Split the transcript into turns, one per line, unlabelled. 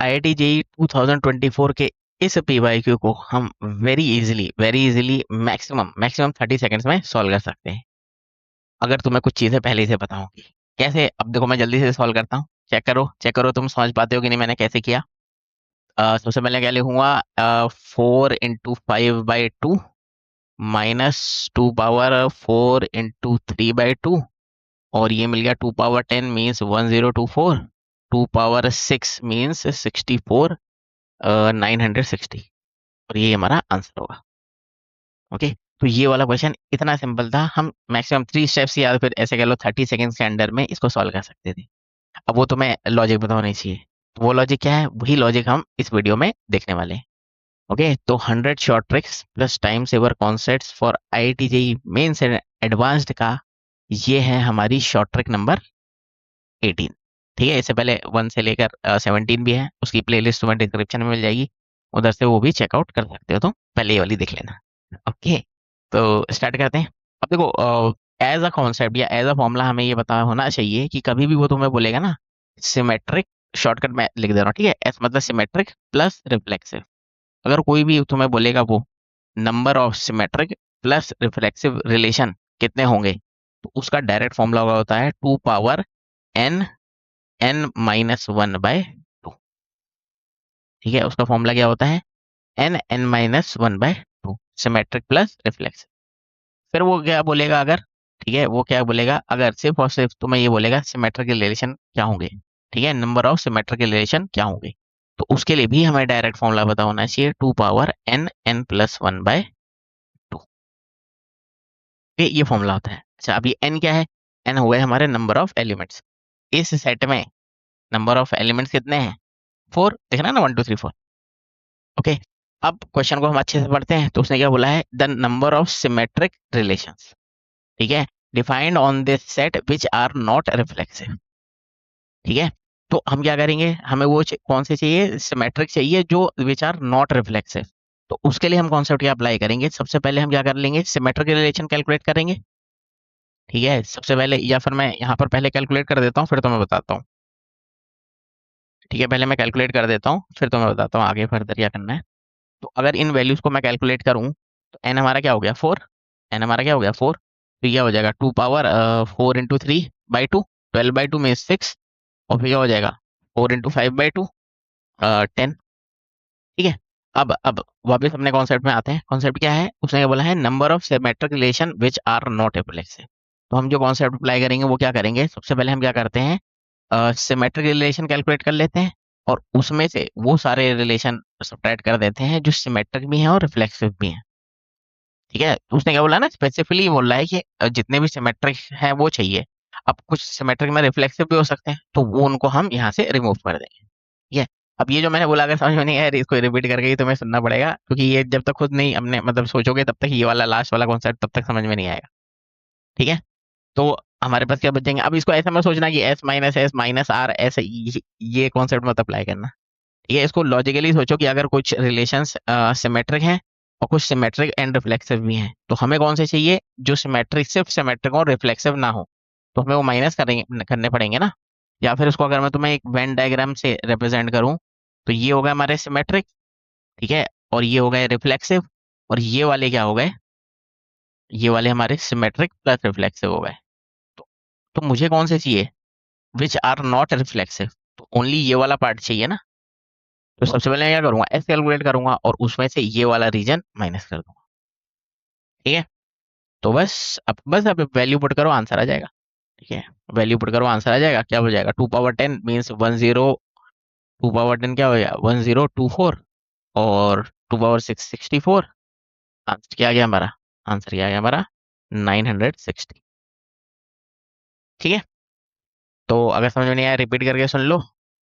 IIT JEE 2024 के इस PYQ को हम वेरी इजीली मैक्सिमम 30 सेकंड्स में सॉल्व कर सकते हैं, अगर तुम्हें कुछ चीजें पहले से पता होंगी। कैसे? अब देखो मैं जल्दी से सॉल्व करता हूँ। चेक करो तुम समझ पाते हो कि नहीं मैंने कैसे किया। सबसे पहले क्या लिखूंगा, 4 × 5/2 -2 पावर 4 × 3/2, और ये मिल गया 2 पावर 10 मीन्स 1024, 2 पावर 6 मीन्स 64, 960, और ये हमारा आंसर होगा। ओके, तो ये वाला क्वेश्चन इतना सिंपल था, हम मैक्सिमम 3 स्टेप्स या फिर ऐसे कह लो 30 सेकेंड्स के अंडर में इसको सॉल्व कर सकते थे। अब वो तुम्हें लॉजिक बताना नहीं चाहिए, तो वो लॉजिक क्या है, वही लॉजिक हम इस वीडियो में देखने वाले हैं। ओके, तो 100 short tricks plus time saver concepts for IIT JEE mains and advanced का ये है हमारी शॉर्ट ट्रिक नंबर 18। ठीक है, इससे पहले 1 से लेकर 17 भी है, उसकी प्लेलिस्ट तुम्हें डिस्क्रिप्शन में मिल जाएगी, उधर से वो भी चेकआउट कर सकते हो, तो पहले ये वाली देख लेना। ओके, तो स्टार्ट करते हैं। अब देखो, एज अ कॉन्सेप्ट या एज अ फॉर्मूला हमें ये पता होना चाहिए कि कभी भी वो तुम्हें बोलेगा ना, सिमेट्रिक, शॉर्टकट में लिख दे रहा हूँ, ठीक है, एस मतलब सिमेट्रिक प्लस रिफ्लेक्सिव। अगर कोई भी तुम्हें बोलेगा वो number of symmetric plus reflexive relation कितने होंगे, तो उसका डायरेक्ट फॉर्मूला होता है 2 पावर n n-1/2। ठीक है, उसका फॉर्मूला क्या होता है, n n-1/2 symmetric plus reflexive. फिर वो क्या बोलेगा अगर, ठीक है, वो क्या बोलेगा अगर सिर्फ और सिर्फ तुम्हें ये बोलेगा सिमेट्रिक रिलेशन क्या होंगे, ठीक है, नंबर ऑफ सिमेट्रिक रिलेशन क्या होंगे, तो उसके लिए भी हमें डायरेक्ट फॉर्मूला पता होना चाहिए 2 पावर n n+1/2। ये फॉर्मूला होता है। अच्छा, अभी n क्या है, n हुए हमारे नंबर ऑफ एलिमेंट्स। इस सेट में नंबर ऑफ एलिमेंट्स कितने हैं, 4, देखना ना, 1 2 3 4। ओके, अब क्वेश्चन को हम अच्छे से पढ़ते हैं, तो उसने क्या बोला है, the number of symmetric relations, ठीक है, defined on this set which are not reflexive. ठीक है, तो हम क्या करेंगे, हमें वो कौन से चाहिए, सिमेट्रिक चाहिए जो विच आर नॉट रिफ्लेक्सिव। तो उसके लिए हम कॉन्सेप्ट क्या अप्लाई करेंगे, सबसे पहले हम क्या कर लेंगे, सिमेट्रिक रिलेशन कैलकुलेट करेंगे। ठीक है, सबसे पहले, या फिर मैं यहाँ पर पहले कैलकुलेट कर देता हूँ फिर तो मैं बताता हूँ। ठीक है, पहले मैं कैलकुलेट कर देता हूँ फिर तो मैं बताता हूँ आगे फर्दर क्या करना है। तो अगर इन वैल्यूज को मैं कैलकुलेट करूँ, तो एन हमारा क्या हो गया 4, एन हमारा क्या हो गया 4, तो यह हो जाएगा 2 पावर 4 × 3/2, 12/2 में 6, और फिर क्या हो जाएगा 4 × 5/2, 10। ठीक है, अब वापस अपने कॉन्सेप्ट में आते हैं। कॉन्सेप्ट क्या है, उसने क्या बोला है, number of symmetric relation which are not reflexive. तो हम जो कॉन्सेप्ट अप्लाई करेंगे वो क्या करेंगे, सबसे पहले हम क्या करते हैं, सिमेट्रिक रिलेशन कैलकुलेट कर लेते हैं, और उसमें से वो सारे रिलेशन सब्ट्रैक्ट कर देते हैं जो सिमेट्रिक भी हैं और रिफ्लेक्सिव भी हैं। ठीक है, तो उसने क्या बोला ना, स्पेसिफिकली बोल रहा है कि जितने भी सिमेट्रिक हैं वो चाहिए। अब कुछ सिमेट्रिक में रिफ्लेक्सिव भी हो सकते हैं, तो वो उनको हम यहाँ से रिमूव कर देंगे। ठीक है, अब ये जो मैंने बोला अगर समझ में नहीं आया, इसको रिपीट करके ही तुम्हें सुनना पड़ेगा, क्योंकि ये जब तक खुद नहीं हमने मतलब सोचोगे तब तक ये वाला लास्ट वाला कॉन्सेप्ट तब तक समझ में नहीं आएगा। ठीक है, तो हमारे पास क्या बचेंगे, अब इसको ऐसा मत सोचना कि S-S-R ऐसे ये कॉन्सेप्ट मत अप्लाई करना। ठीक है, इसको लॉजिकली सोचो कि अगर कुछ रिलेशंस सिमेट्रिक हैं और कुछ सिमेट्रिक एंड रिफ्लेक्सिव भी हैं, तो हमें कौन से चाहिए, जो सिमेट्रिक, सिर्फ सिमेट्रिक और रिफ्लेक्सिव ना हो, तो हमें वो माइनस करेंगे, करने पड़ेंगे ना। या फिर उसको अगर मैं तुम्हें एक वेन डायग्राम से रिप्रेजेंट करूं, तो ये हो गए हमारे सिमेट्रिक, ठीक है, और ये हो गए रिफ्लेक्सिव, और ये वाले क्या हो गए, ये वाले हमारे सिमेट्रिक प्लस रिफ्लेक्सिव हो गए। तो, तो मुझे कौन से चाहिए, विच आर नॉट रिफ्लेक्सिव, तो ओनली ये वाला पार्ट चाहिए ना। तो सबसे पहले मैं क्या करूंगा, एस कैलकुलेट करूंगा और उसमें से ये वाला रीजन माइनस कर दूंगा। ठीक है, तो बस अब वैल्यू पुट करो, आंसर आ जाएगा। ठीक है, वैल्यू पुट करो, आंसर आ जाएगा, क्या हो जाएगा, 2 पावर 10 मीन्स 2 पावर 10 क्या हो गया, 1024, और 2 पावर 6 64। आंसर क्या आ गया हमारा, आंसर क्या आ गया हमारा 960। ठीक है, तो अगर समझ में नहीं आया रिपीट करके सुन लो,